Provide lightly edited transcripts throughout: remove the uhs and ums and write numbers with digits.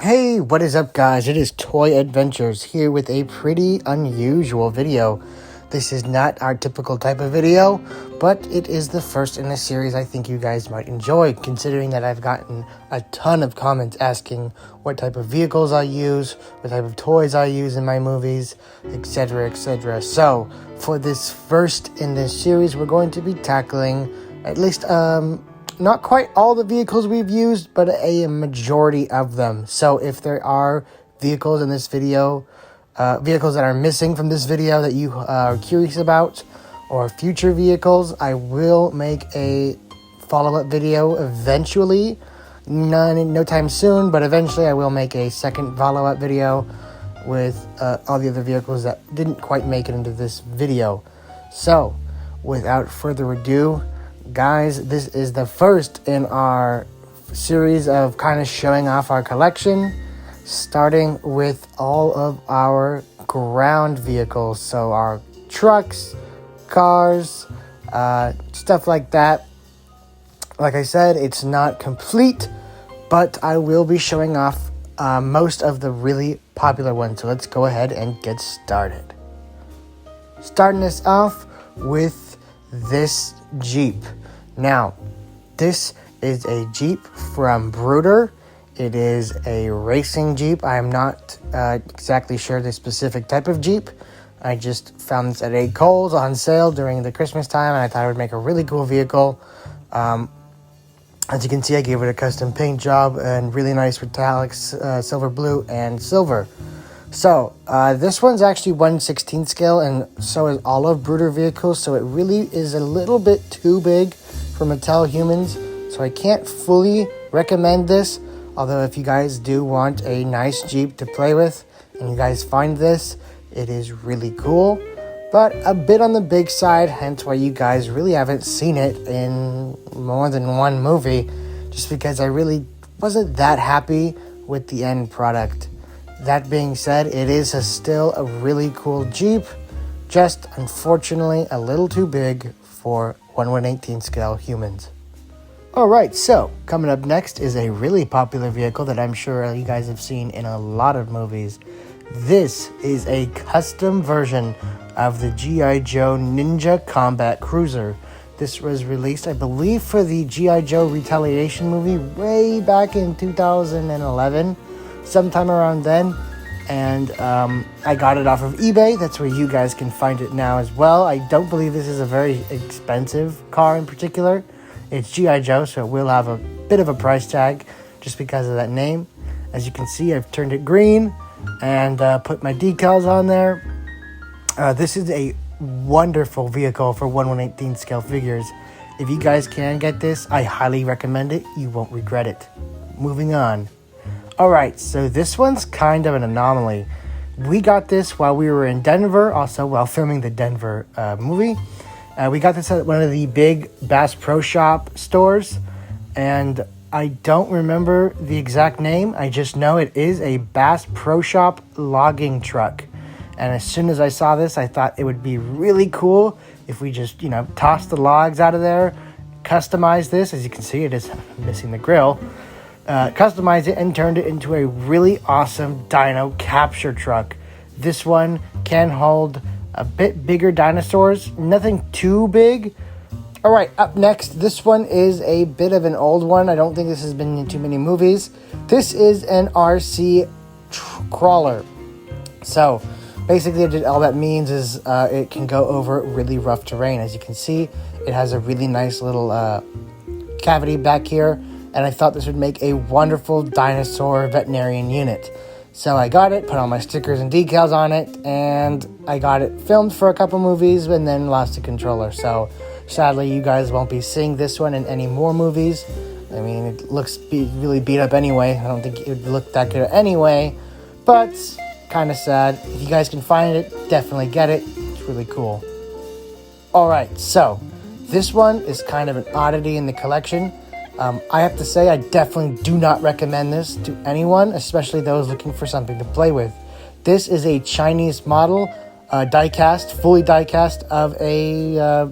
Hey, what is up guys? It is Toy Adventures here with a pretty unusual video. This is not our typical type of video, but it is the first in a series I think you guys might enjoy, considering that I've gotten a ton of comments asking what type of vehicles I use, what type of toys I use in my movies, etc, etc. So, for this first in this series, we're going to be tackling at least not quite all the vehicles we've used, but a majority of them. So if there are vehicles in this video, vehicles that are missing from this video that you are curious about, or future vehicles, I will make a follow-up video eventually. No time soon, but eventually I will make a second follow-up video with all the other vehicles that didn't quite make it into this video. So, without further ado, guys, this is the first in our series of kind of showing off our collection, starting with all of our ground vehicles. So our trucks, cars, stuff like that. Like I said, it's not complete, but I will be showing off most of the really popular ones. So let's go ahead and get started. Starting us off with this Jeep. Now, this is a Jeep from Bruder. It is a racing Jeep. I am not exactly sure the specific type of Jeep. I just found this at a Kohl's on sale during the Christmas time, and I thought it would make a really cool vehicle. As you can see, I gave it a custom paint job and really nice metallics, silver blue and silver. So, this one's actually 1/16 scale, and so is all of Bruder vehicles, so it really is a little bit too big for Mattel humans, so I can't fully recommend this. Although if you guys do want a nice Jeep to play with, and you guys find this, it is really cool, but a bit on the big side, hence why you guys really haven't seen it in more than one movie, just because I really wasn't that happy with the end product. That being said, it is still a really cool Jeep, just unfortunately a little too big for 1/118 scale humans. Alright, so coming up next is a really popular vehicle that I'm sure you guys have seen in a lot of movies. This is a custom version of the G.I. Joe Ninja Combat Cruiser. This was released, I believe, for the G.I. Joe Retaliation movie way back in 2011. Sometime around then, and I got it off of eBay. That's where you guys can find it now as well. I don't believe this is a very expensive car in particular. It's G.I. Joe, so it will have a bit of a price tag just because of that name. As you can see, I've turned it green and put my decals on there. This is a wonderful vehicle for 1/118 scale figures. If you guys can get this, I highly recommend it. You won't regret it. Moving on. Alright, so this one's kind of an anomaly. We got this while we were in Denver, also while filming the Denver movie. We got this at one of the big Bass Pro Shop stores, and I don't remember the exact name. I just know it is a Bass Pro Shop logging truck. And as soon as I saw this, I thought it would be really cool if we just, tossed the logs out of there, customize this. As you can see, it is missing the grill. Customized it and turned it into a really awesome dino capture truck. This one can hold a bit bigger dinosaurs, nothing too big. Alright, up next, this one is a bit of an old one. I don't think this has been in too many movies. This is an RC crawler. So, basically all that means is it can go over really rough terrain. As you can see, it has a really nice little cavity back here. And I thought this would make a wonderful dinosaur veterinarian unit. So I got it, put all my stickers and decals on it, and I got it filmed for a couple movies and then lost the controller. So sadly, you guys won't be seeing this one in any more movies. I mean, it looks really beat up anyway. I don't think it would look that good anyway, but kind of sad. If you guys can find it, definitely get it. It's really cool. Alright, so this one is kind of an oddity in the collection. I have to say, I definitely do not recommend this to anyone, especially those looking for something to play with. This is a Chinese model, fully die-cast of a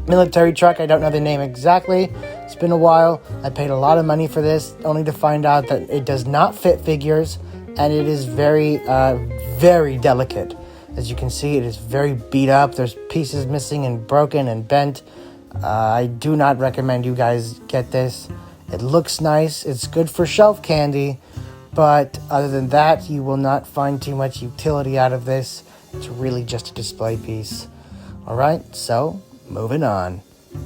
military truck. I don't know the name exactly. It's been a while. I paid a lot of money for this, only to find out that it does not fit figures, and it is very, very delicate. As you can see, it is very beat up. There's pieces missing and broken and bent. I do not recommend you guys get this. It looks nice. It's good for shelf candy, but other than that, you will not find too much utility out of this. It's really just a display piece. All right, so moving on.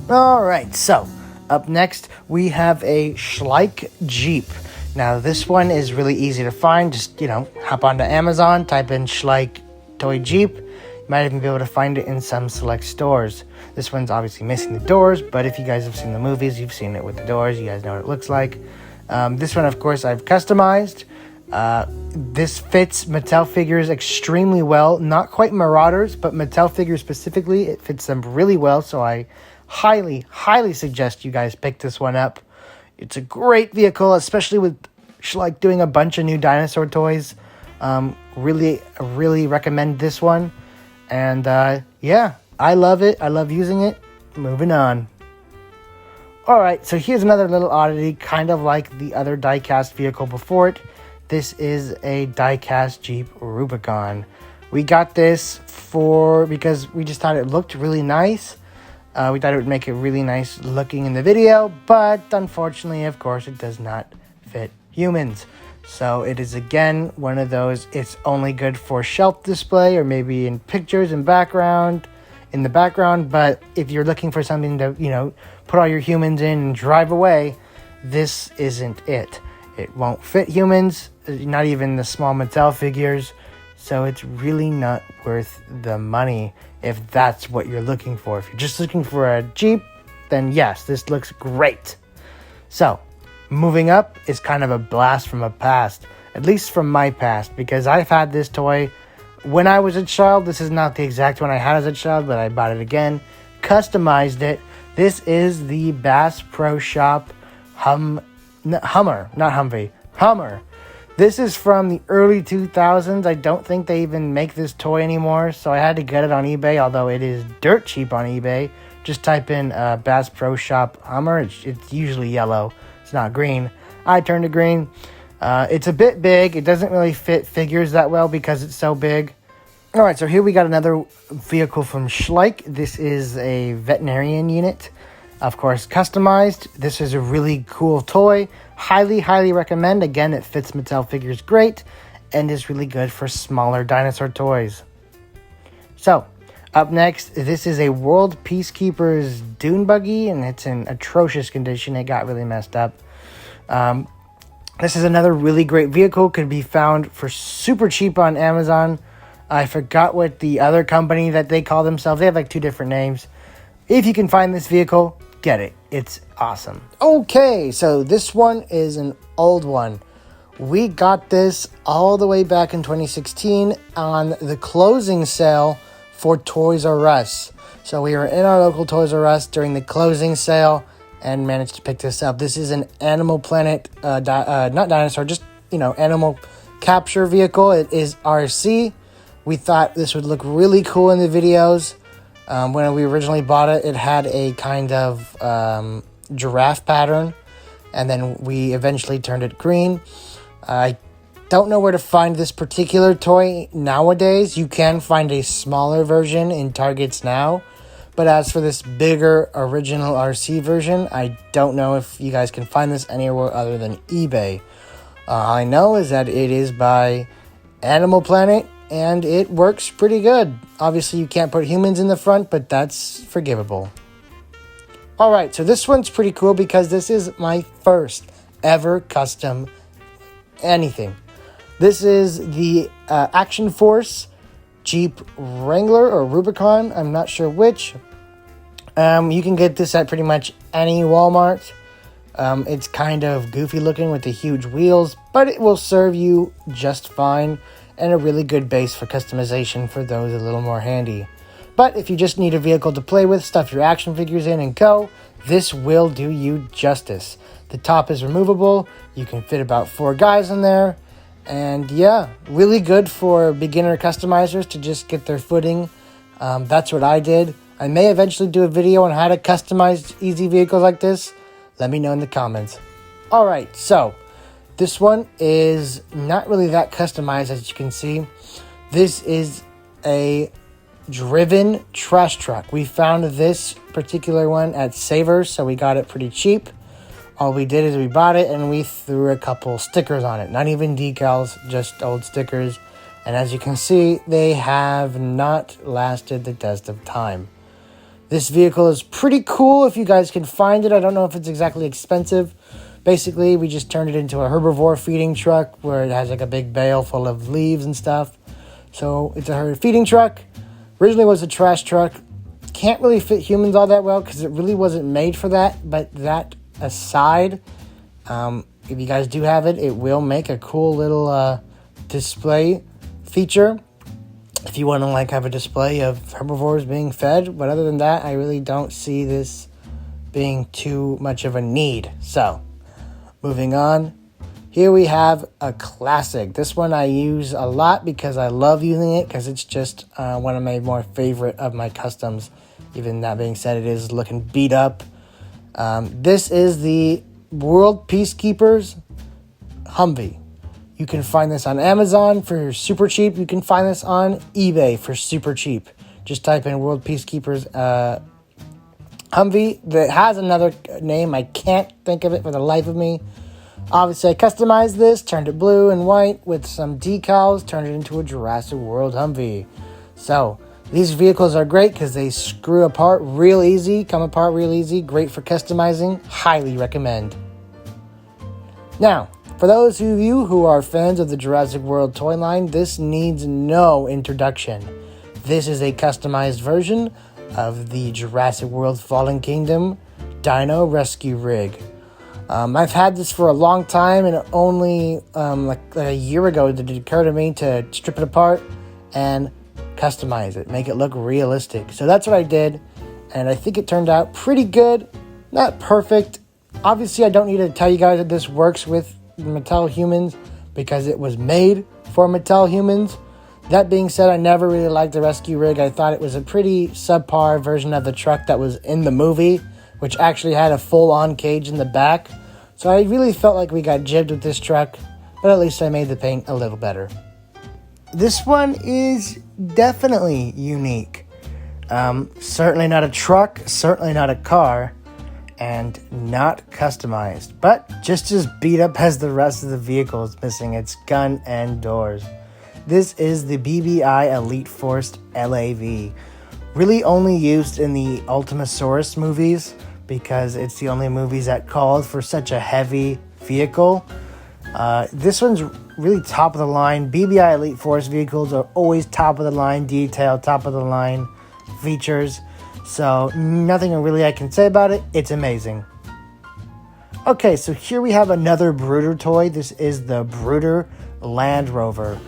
All right, so up next, we have a Schleich Jeep. Now, this one is really easy to find. Just, hop onto Amazon, type in Schleich toy Jeep. You might even be able to find it in some select stores. This one's obviously missing the doors, but if you guys have seen the movies, you've seen it with the doors. You guys know what it looks like. This one, of course, I've customized. This fits Mattel figures extremely well. Not quite Marauders, but Mattel figures specifically, it fits them really well. So I highly, highly suggest you guys pick this one up. It's a great vehicle, especially with Schleich doing a bunch of new dinosaur toys. Really recommend this one. And yeah, I love it. I love using it. Moving on. Alright, so here's another little oddity, kind of like the other die-cast vehicle before it. This is a die-cast Jeep Rubicon. We got this because we just thought it looked really nice. We thought it would make it really nice looking in the video, but unfortunately, of course, it does not fit humans. So it is, again, one of those, it's only good for shelf display or maybe in pictures in the background. But if you're looking for something to, put all your humans in and drive away, this isn't it. It won't fit humans, not even the small Mattel figures. So it's really not worth the money if that's what you're looking for. If you're just looking for a Jeep, then yes, this looks great. So, moving up is kind of a blast from a past, at least from my past, because I've had this toy when I was a child. This is not the exact one I had as a child, but I bought it again, customized it. This is the Bass Pro Shop Hummer, not Humvee, Hummer. This is from the early 2000s. I don't think they even make this toy anymore, so I had to get it on eBay, although it is dirt cheap on eBay. Just type in Bass Pro Shop Hummer. It's usually yellow. It's not green. I turned to green. It's a bit big. It doesn't really fit figures that well because it's so big. All right, so here we got another vehicle from Schleich. This is a veterinarian unit. Of course, customized. This is a really cool toy. Highly, highly recommend. Again, it fits Mattel figures great and is really good for smaller dinosaur toys. So, up next, this is a World Peacekeepers dune buggy, and it's in atrocious condition. It got really messed up. This is another really great vehicle. Could be found for super cheap on Amazon. I forgot what the other company that they call themselves. They have like 2 different names. If you can find this vehicle, get it. It's awesome. Okay, so this one is an old one. We got this all the way back in 2016 on the closing sale for Toys R Us. So we were in our local Toys R Us during the closing sale and managed to pick this up. This is an Animal Planet, not dinosaur, just, animal capture vehicle. It is RC. We thought this would look really cool in the videos. When we originally bought it, it had a kind of giraffe pattern, and then we eventually turned it green. I don't know where to find this particular toy nowadays. You can find a smaller version in Targets now, but as for this bigger original RC version, I don't know if you guys can find this anywhere other than eBay. All I know is that it is by Animal Planet, and it works pretty good. Obviously, you can't put humans in the front, but that's forgivable. Alright, so this one's pretty cool because this is my first ever custom anything. This is the Action Force Jeep Wrangler or Rubicon. I'm not sure which. You can get this at pretty much any Walmart. It's kind of goofy looking with the huge wheels, but it will serve you just fine. And a really good base for customization for those a little more handy. But if you just need a vehicle to play with, stuff your action figures in and go, this will do you justice. The top is removable. You can fit about 4 guys in there. And yeah, really good for beginner customizers to just get their footing. That's what I did. I may eventually do a video on how to customize easy vehicles like this. Let me know in the comments. Alright, so this one is not really that customized, as you can see. This is a driven trash truck. We found this particular one at Savers, so we got it pretty cheap. All we did is we bought it and we threw a couple stickers on it. Not even decals, just old stickers. And as you can see, they have not lasted the test of time. This vehicle is pretty cool if you guys can find it. I don't know if it's exactly expensive. Basically, we just turned it into a herbivore feeding truck where it has like a big bale full of leaves and stuff. So it's a feeding truck. Originally was a trash truck. Can't really fit humans all that well because it really wasn't made for that. But that aside, if you guys do have it, it will make a cool little display feature if you want to like have a display of herbivores being fed. But other than that, I really don't see this being too much of a need. So moving on, here we have a classic. This one I use a lot because I love using it because it's just one of my more favorite of my customs. Even that being said, it is looking beat up. This is the World Peacekeepers Humvee. You can find this on Amazon for super cheap. You can find this on eBay for super cheap. Just type in World Peacekeepers Humvee. That has another name. I can't think of it for the life of me. Obviously, I customized this, turned it blue and white with some decals, turned it into a Jurassic World Humvee. So, these vehicles are great because they screw apart real easy, come apart real easy, great for customizing, highly recommend. Now, for those of you who are fans of the Jurassic World toy line, this needs no introduction. This is a customized version of the Jurassic World Fallen Kingdom Dino Rescue Rig. I've had this for a long time, and only like a year ago did it occur to me to strip it apart and customize it, make it look realistic. So that's what I did, and I think it turned out pretty good. Not perfect. Obviously, I don't need to tell you guys that this works with Mattel humans because it was made for Mattel humans. That being said, I never really liked the rescue rig. I thought it was a pretty subpar version of the truck that was in the movie, which actually had a full-on cage in the back. So I really felt like we got jibbed with this truck, but at least I made the paint a little better. This one is definitely unique. Certainly not a truck, certainly not a car, and not customized, but just as beat up as the rest of the vehicles, missing its gun and doors. This is the BBI Elite Force LAV. Really only used in the Ultimasaurus movies because it's the only movies that called for such a heavy vehicle. This one's really top of the line. BBI Elite Force vehicles are always top of the line detail, top of the line features. So nothing really I can say about it. It's amazing. Okay, so here we have another Bruder toy. This is the Bruder Land Rover.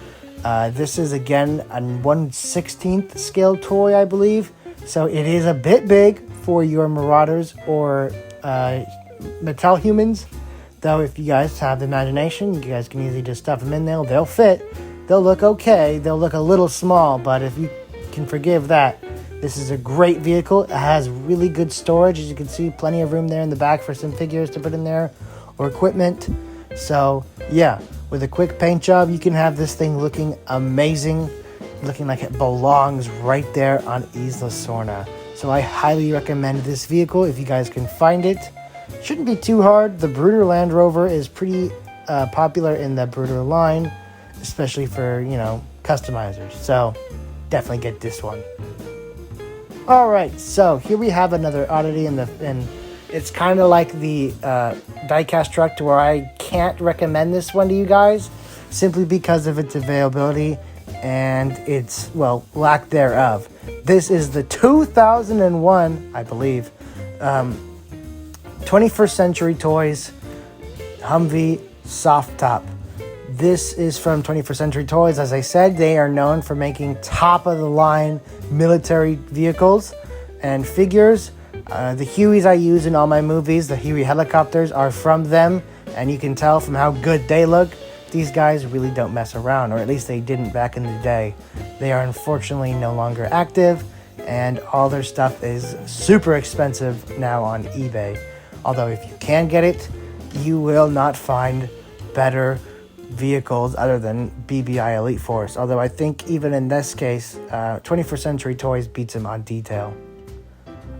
This is again a 1/16th scale toy, I believe. So it is a bit big for your Marauders or Mattel humans. Though if you guys have the imagination, you guys can easily just stuff them in there. They'll fit. They'll look okay. They'll look a little small, but if you can forgive that, this is a great vehicle. It has really good storage. As you can see, plenty of room there in the back for some figures to put in there or equipment. So yeah, with a quick paint job, you can have this thing looking amazing, looking like it belongs right there on Isla Sorna. So I highly recommend this vehicle if you guys can find it. Shouldn't be too hard. The Bruder Land Rover is pretty popular in the Bruder line, especially for, you know, customizers. So definitely get this one. All right, so here we have another oddity and it's kind of like the diecast truck to where I can't recommend this one to you guys simply because of its availability and its, well, lack thereof. This is the 2001, I believe, 21st Century Toys Humvee Soft Top. This is from 21st Century Toys. As I said, they are known for making top-of-the-line military vehicles and figures. The Hueys I use in all my movies, the Huey helicopters, are from them, and you can tell from how good they look. These guys really don't mess around, or at least they didn't back in the day. They are unfortunately no longer active, and all their stuff is super expensive now on eBay. Although if you can get it, you will not find better vehicles other than BBI Elite Force. Although I think even in this case, 21st Century Toys beats them on detail.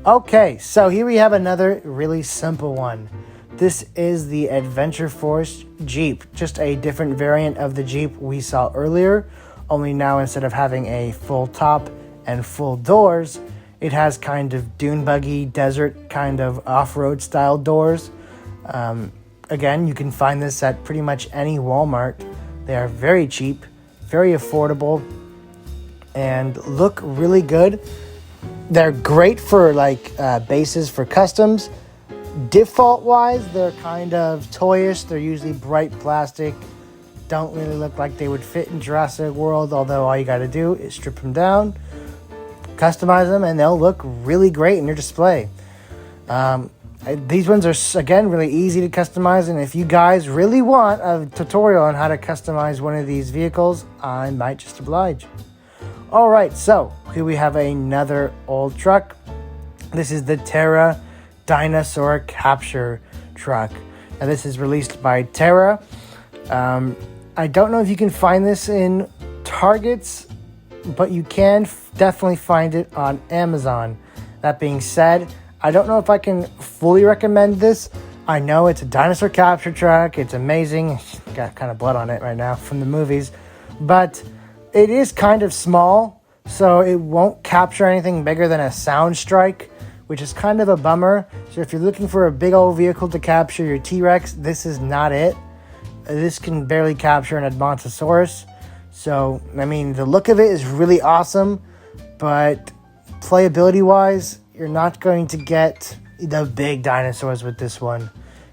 Okay, so here we have another really simple one. This is the Adventure Force Jeep, just a different variant of the Jeep we saw earlier, only now instead of having a full top and full doors, it has kind of dune buggy, desert kind of off-road style doors. Again, you can find this at pretty much any Walmart. They are very cheap, very affordable, and look really good. They're great for like bases for customs. Default wise, they're kind of toyish. They're usually bright plastic. Don't really look like they would fit in Jurassic World, although all you got to do is strip them down, customize them, and they'll look really great in your display. These ones are, again, really easy to customize, and if you guys really want a tutorial on how to customize one of these vehicles, I might just oblige. Alright, so here we have another old truck. This is the Terra dinosaur capture truck. Now this is released by Terra. I don't know if you can find this in Targets, but you can definitely find it on Amazon. That being said, I don't know if I can fully recommend this. I know it's a dinosaur capture truck. It's amazing. Got kind of blood on it right now from the movies. But it is kind of small, so it won't capture anything bigger than a sound strike, which is kind of a bummer. So if you're looking for a big old vehicle to capture your T-Rex, this is not it. This can barely capture an Edmontosaurus. So, I mean, the look of it is really awesome, but playability-wise, you're not going to get the big dinosaurs with this one.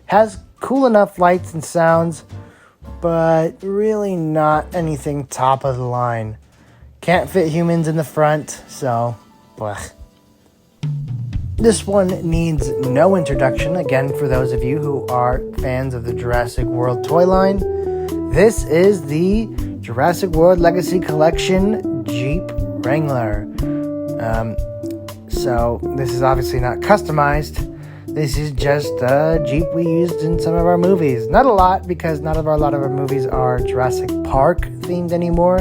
Has cool enough lights and sounds, but really not anything top of the line. Can't fit humans in the front, so blech. This one needs no introduction, again, for those of you who are fans of the Jurassic World toy line. This is the Jurassic World Legacy Collection Jeep Wrangler. So this is obviously not customized. This is just a Jeep we used in some of our movies. Not a lot, because not a lot of our movies are Jurassic Park themed anymore.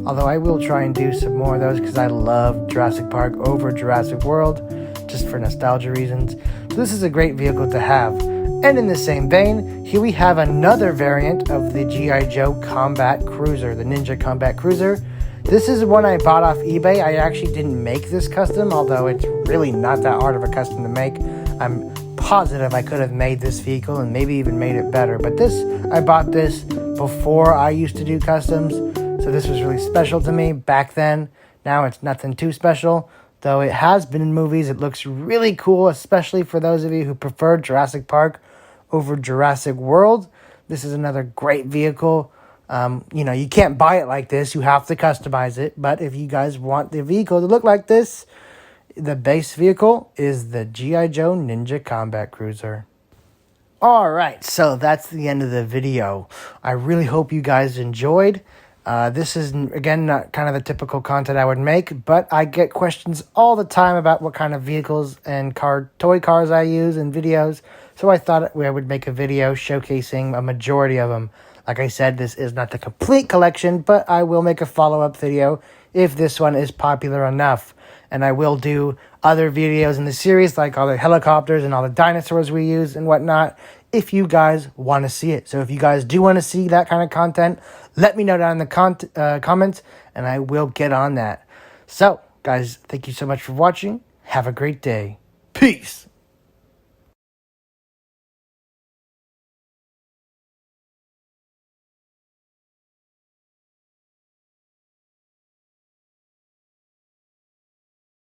Although I will try and do some more of those because I love Jurassic Park over Jurassic World, just for nostalgia reasons. So this is a great vehicle to have. And in the same vein, here we have another variant of the G.I. Joe Combat Cruiser, the Ninja Combat Cruiser. This is one I bought off eBay. I actually didn't make this custom, although it's really not that hard of a custom to make. I'm positive I could have made this vehicle and maybe even made it better. But I bought this before I used to do customs, so this was really special to me back then. Now it's nothing too special, though it has been in movies. It looks really cool, especially for those of you who prefer Jurassic Park over Jurassic World. This is another great vehicle. You can't buy it like this. You have to customize it. But if you guys want the vehicle to look like this, the base vehicle is the G.I. Joe Ninja Combat Cruiser. Alright, so that's the end of the video. I really hope you guys enjoyed. This is, again, not kind of the typical content I would make, but I get questions all the time about what kind of vehicles and toy cars I use in videos. So I thought I would make a video showcasing a majority of them. Like I said, this is not the complete collection, but I will make a follow-up video if this one is popular enough. And I will do other videos in the series, like all the helicopters and all the dinosaurs we use and whatnot, if you guys want to see it. So if you guys do want to see that kind of content, let me know down in the comments, and I will get on that. So, guys, thank you so much for watching. Have a great day. Peace.